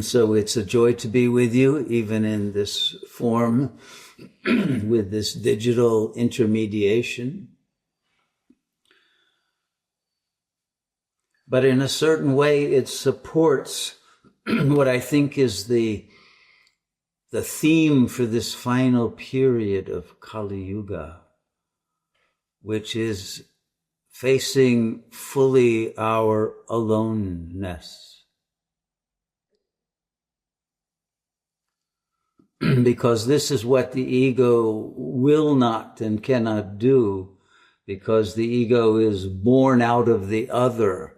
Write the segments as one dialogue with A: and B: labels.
A: So it's a joy to be with you, even in this form, with this digital intermediation. But in a certain way, it supports what I think is the theme for this final period of Kali Yuga, which is facing fully our aloneness. Because this is what the ego will not and cannot do, because the ego is born out of the other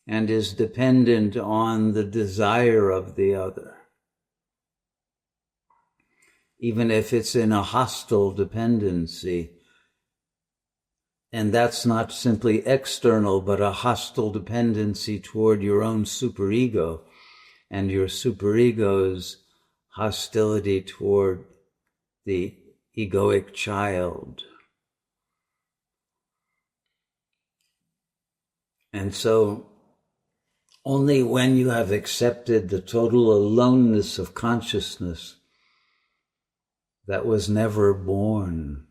A: and is dependent on the desire of the other. Even if it's in a hostile dependency, and that's not simply external, but a hostile dependency toward your own superego and your superego's hostility toward the egoic child. And so only when you have accepted the total aloneness of consciousness that was never born,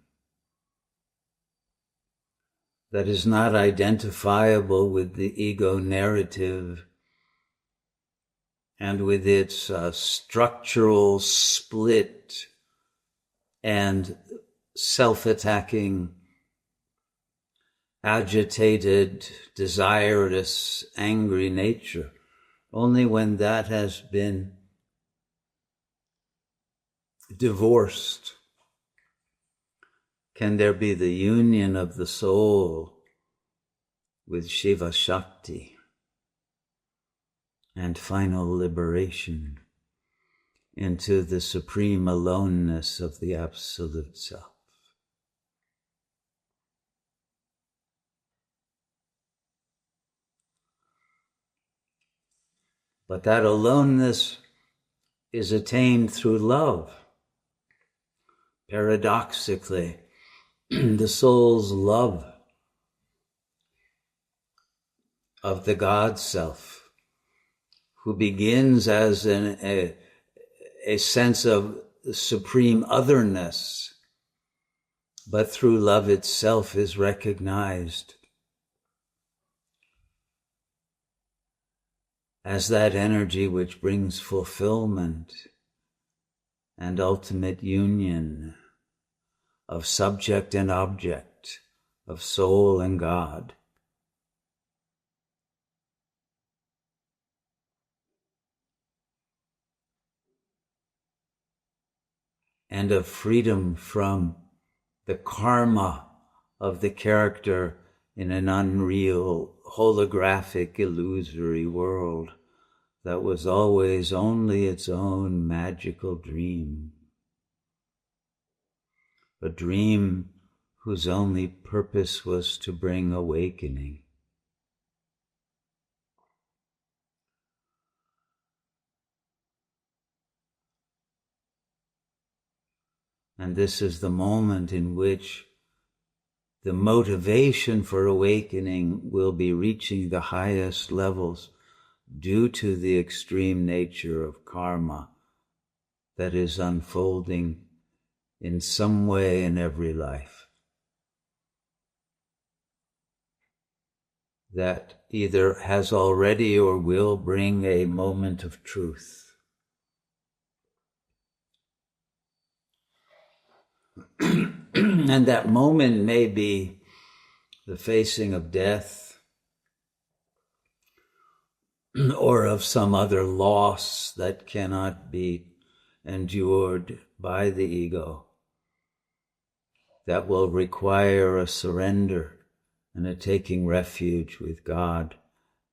A: that is not identifiable with the ego narrative and with its structural split and self-attacking, agitated, desirous, angry nature. Only when that has been divorced can there be the union of the soul with Shiva Shakti and final liberation into the supreme aloneness of the Absolute Self. But that aloneness is attained through love. Paradoxically, the soul's love of the God Self, who begins as a sense of supreme otherness, but through love itself is recognized as that energy which brings fulfillment and ultimate union of subject and object, of soul and God. And of freedom from the karma of the character in an unreal, holographic, illusory world that was always only its own magical dream. A dream whose only purpose was to bring awakening. And this is the moment in which the motivation for awakening will be reaching the highest levels due to the extreme nature of karma that is unfolding in some way in every life. That either has already or will bring a moment of truth. And that moment may be the facing of death or of some other loss that cannot be endured by the ego, that will require a surrender and a taking refuge with God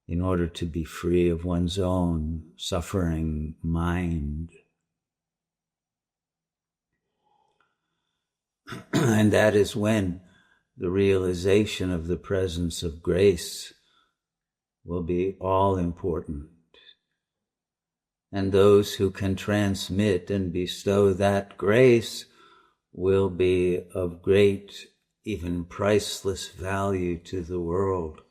A: in order to be free of one's own suffering mind. And that is when the realization of the presence of grace will be all important. And those who can transmit and bestow that grace will be of great, even priceless value to the world,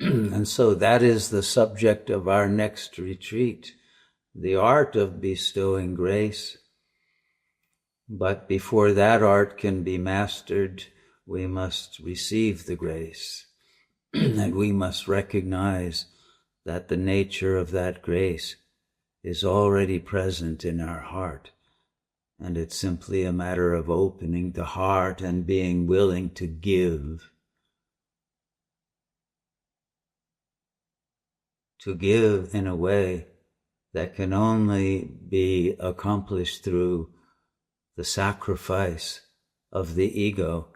A: And so that is the subject of our next retreat, the art of bestowing grace. But before that art can be mastered, we must receive the grace. And we must recognize that the nature of that grace is already present in our heart. And it's simply a matter of opening the heart and being willing to give. To give in a way that can only be accomplished through the sacrifice of the ego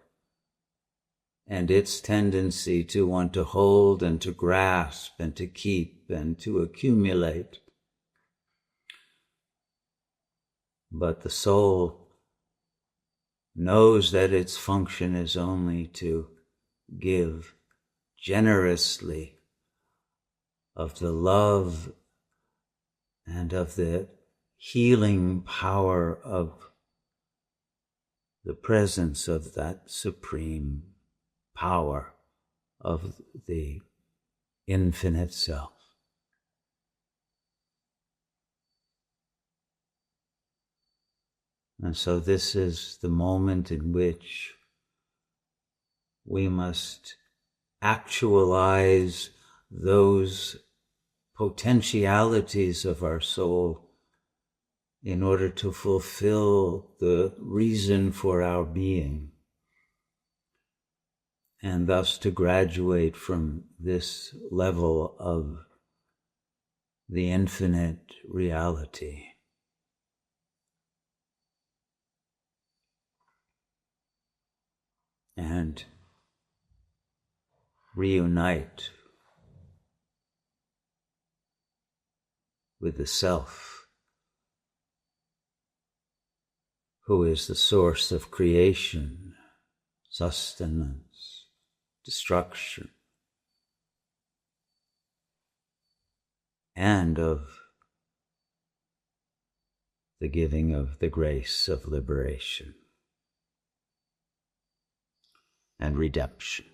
A: and its tendency to want to hold and to grasp and to keep and to accumulate. But the soul knows that its function is only to give generously of the love and of the healing power of the presence of that supreme power of the infinite self. And so this is the moment in which we must actualize those potentialities of our soul in order to fulfill the reason for our being, and thus to graduate from this level of the infinite reality. And reunite with the self, who is the source of creation, sustenance, destruction, and of the giving of the grace of liberation and redemption.